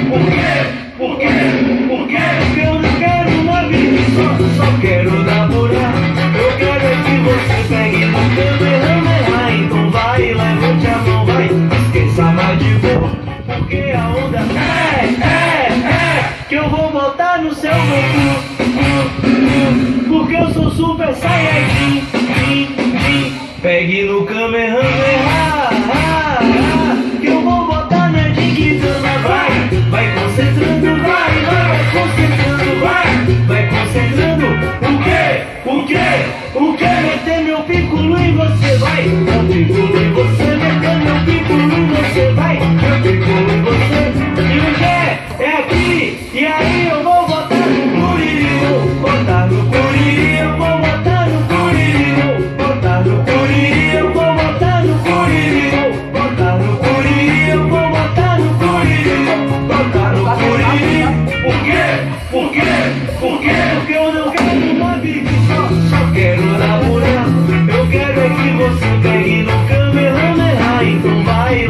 Por quê? Por quê? Por quê? Porque eu não quero uma vida só quero namorar. Eu quero é que você pegue no Kamehameha. Então vai, levante a mão, vai, esqueça mais de boa. Porque a onda que eu vou botar no seu cu. Porque eu sou super saiyajin. Pegue no Kamehameha, que eu vou botar na Genkidama. Vai concentrando, vai concentrando, vai concentrando. O quê? Meter meu piccolo em você, vai. Meu piccolo em você, meter meu piccolo em você, vai. Meu piccolo em você. E o Gé é aqui, e aí eu vou botar no curiri, vou botar no curiri, eu vou botar no curiri, vou botar no curiri, eu vou botar no curiri, vou botar no curiri, eu vou botar no curiri, vou botar no curiri. Por quê? Por quê? Por quê? Porque eu não quero uma vida só quero namorar. Eu quero é que você pegue no Kamehameha. Então vai,